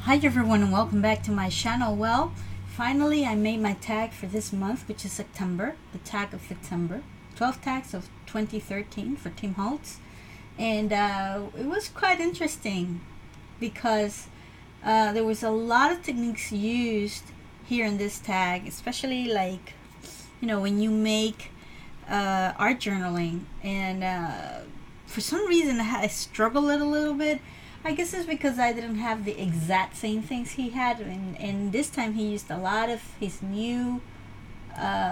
Hi everyone and welcome back to my channel. Well, finally I made my tag for this month, which is September, the tag of September, 12 tags of 2013 for Tim Holtz. And it was quite interesting because there was a lot of techniques used here in this tag, especially like, when you make art journaling. And for some reason I struggled a little bit. I guess it's because I didn't have the exact same things he had, and this time he used a lot of his new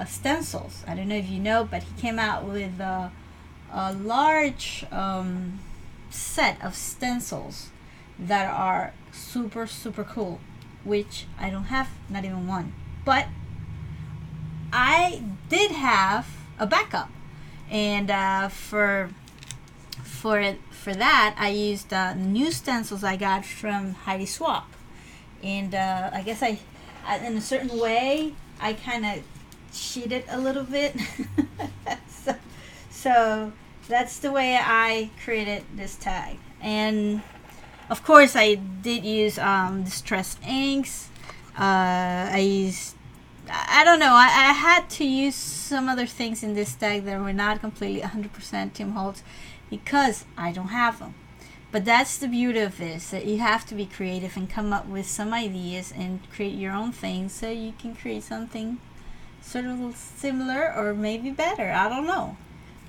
stencils. I don't know if you know, but he came out with a large set of stencils that are super cool, which I don't have, not even one. But I did have a backup, and for that I used new stencils I got from Heidi Swap, and I guess I in a certain way I kind of cheated a little bit. so that's the way I created this tag. And of course I did use distress inks. I don't know, I had to use some other things in this tag that were not completely 100% Tim Holtz, because I don't have them. But that's the beauty of this, that you have to be creative and come up with some ideas and create your own things, so you can create something sort of similar or maybe better. I don't know.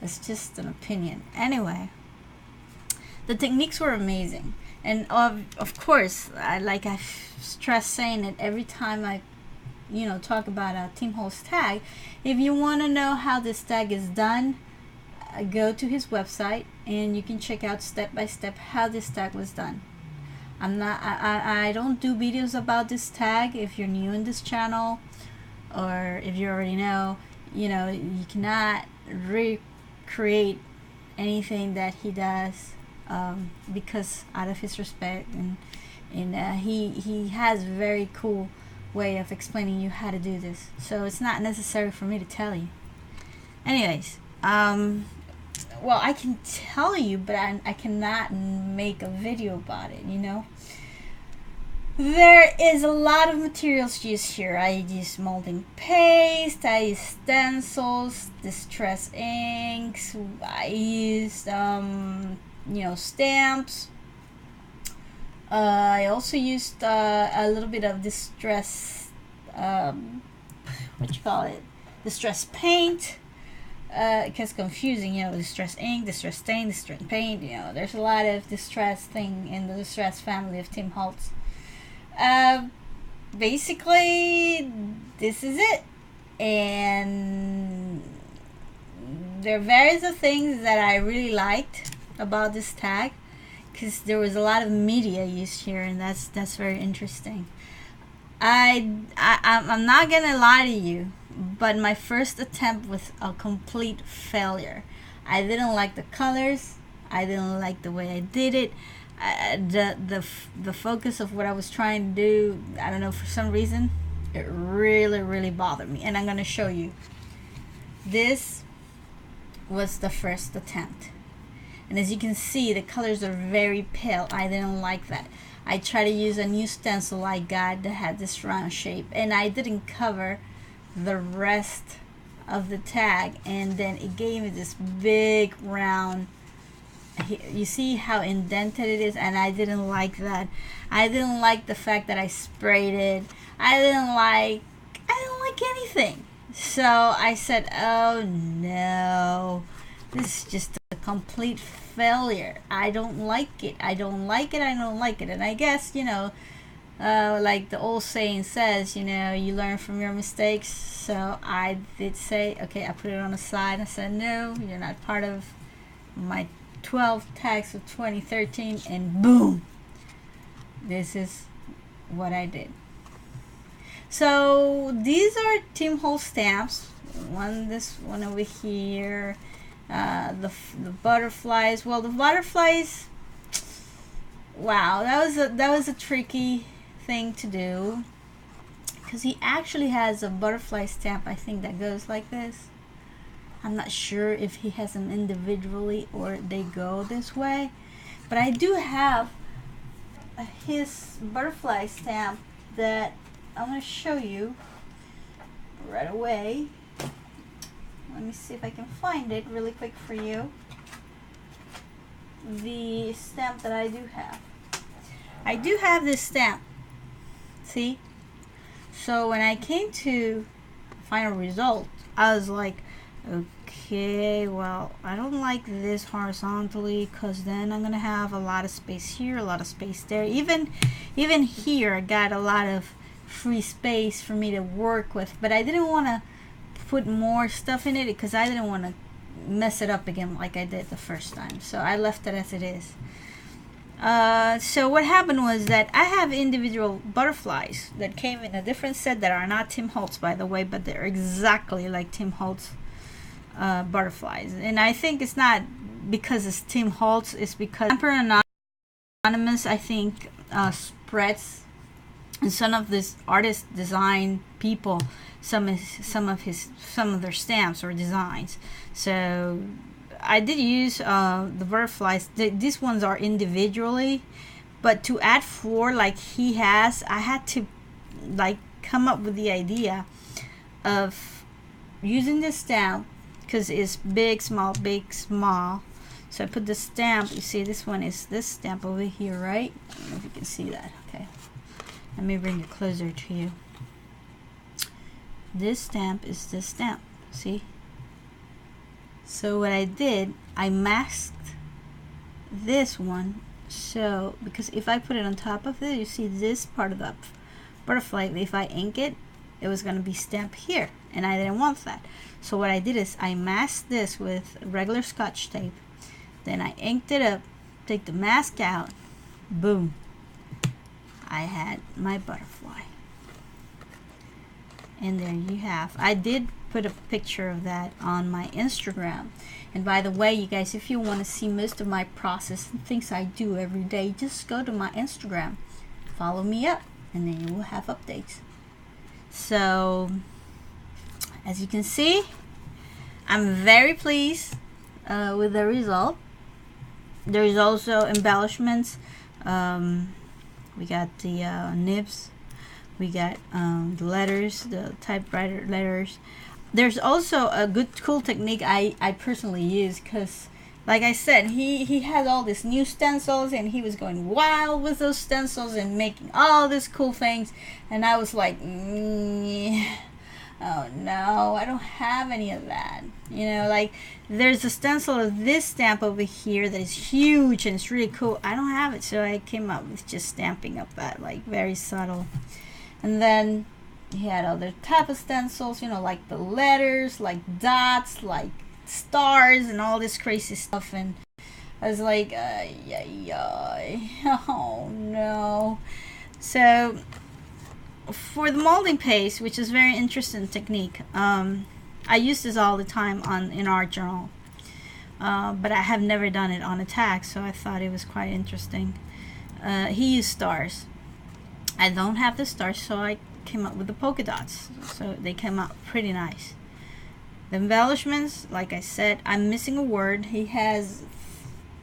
It's just an opinion. Anyway, the techniques were amazing. And of course, I stress saying it every time I talk about a Tim Holtz tag. If you want to know how this tag is done, go to his website and you can check out step by step how this tag was done. I don't do videos about this tag. If you're new in this channel, or if you already know, you cannot recreate anything that he does, because out of his respect, and he has a very cool way of explaining you how to do this, so it's not necessary for me to tell you. Anyways, well, I can tell you, but I cannot make a video about it, There is a lot of materials used here. I use molding paste, I use stencils, distress inks, I used, stamps. I also used a little bit of distress, distress paint. It gets confusing, distress ink, distress stain, distress paint. There's a lot of distress thing in the distress family of Tim Holtz. Basically, this is it. And there are various things that I really liked about this tag, because there was a lot of media used here, and that's very interesting. I'm not gonna lie to you, but my first attempt was a complete failure. I didn't like the colors. I didn't like the way I did it. The focus of what I was trying to do, I don't know, for some reason, it really bothered me. And I'm gonna show you. This was the first attempt. And as you can see, the colors are very pale. I didn't like that. I tried to use a new stencil I got that had this round shape, and I didn't cover the rest of the tag, and then it gave me this big round. You see how indented it is, and I didn't like that. I didn't like the fact that I sprayed it. I didn't like anything. So I said, oh no, this is just a complete failure. I don't like it. I don't like it. And I guess, like the old saying says, you learn from your mistakes. So I did say, okay, I put it on the side. I said, no, you're not part of my 12 tags of 2013. And boom, this is what I did. So these are Tim Holtz stamps. This one over here. The butterflies. Well, the butterflies, wow, that was a tricky thing to do, because he actually has a butterfly stamp, I think, that goes like this. I'm not sure if he has them individually or they go this way, but I do have his butterfly stamp that I'm going to show you right away. Let me see if I can find it really quick for you. The stamp that I do have. I do have this stamp. See? So when I came to final result, I was like, okay, well, I don't like this horizontally because then I'm gonna have a lot of space here, a lot of space there. Even here, I got a lot of free space for me to work with, but I didn't want to put more stuff in it because I didn't want to mess it up again like I did the first time. So I left it as it is. So what happened was that I have individual butterflies that came in a different set that are not Tim Holtz, by the way, but they're exactly like Tim Holtz butterflies. And I think it's not because it's Tim Holtz, it's because Emperor Anonymous, I think, spreads, and some of this artist design people some of their stamps or designs. So I did use the butterflies. These ones are individually, but to add 4 like he has, I had to like come up with the idea of using this stamp because it's big, small, big, small. So I put the stamp. You see, this one is this stamp over here, right? I don't know if you can see that. Okay, let me bring it closer to you. This stamp is this stamp. See? So what I did, I masked this one. So because if I put it on top of it, you see this part of the butterfly, if I ink it, it was going to be stamped here, and I didn't want that. So what I did is I masked this with regular Scotch tape, then I inked it up, take the mask out, boom, I had my butterfly. And there you have. I did put a picture of that on my Instagram. And by the way, you guys, if you want to see most of my process and things I do every day, just go to my Instagram, follow me up, and then you will have updates. So as you can see, I'm very pleased with the result. There's also embellishments. We got the nibs, we got the letters, the typewriter letters. There's also a good cool technique I personally use because, like I said, he had all these new stencils and he was going wild with those stencils and making all these cool things, and I was like, oh no, I don't have any of that. You know, like there's a stencil of this stamp over here that is huge and it's really cool. I don't have it, so I came up with just stamping up that, like, very subtle. And then he had other type of stencils, you know, like the letters, like dots, like stars, and all this crazy stuff. And I was like, oh no. So for the molding paste, which is very interesting technique, I use this all the time in art journal, but I have never done it on a tag, so I thought it was quite interesting. He used stars. I don't have the stars, so I came up with the polka dots, so they came out pretty nice. The embellishments, like I said, I'm missing a word. He has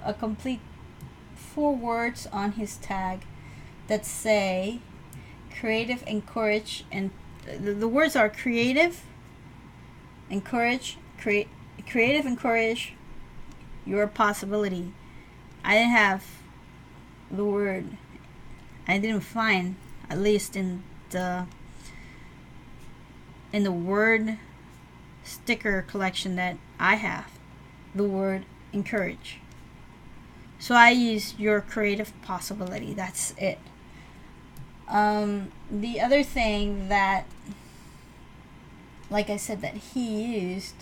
a complete 4 words on his tag that say creative, encourage, and the words are creative, encourage, creative, encourage your possibility. I didn't have the word, I didn't find, at least in the word sticker collection that I have, the word encourage. So I use your creative possibility. That's it. The other thing that, like I said, that he used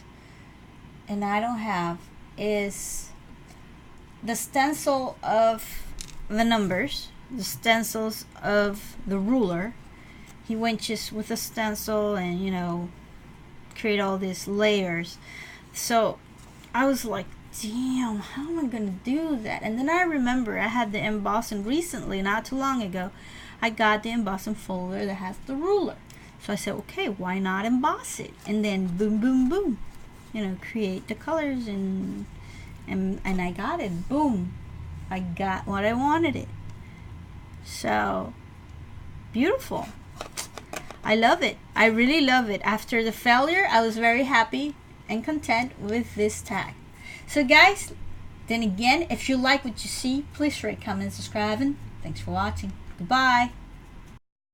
and I don't have is the stencil of the numbers, the stencils of the ruler. He went just with a stencil and, you know, create all these layers. So I was like, damn, how am I gonna do that? And then I remember I had the embossing recently, not too long ago. I got the embossing folder that has the ruler. So I said, okay, why not emboss it? And then boom, boom, boom, you know, create the colors, and I got it. Boom, I got what I wanted it. So beautiful. I love it. I really love it. After the failure, I was very happy and content with this tag. So guys, then again, if you like what you see, please rate, comment, and subscribe. And thanks for watching. Goodbye.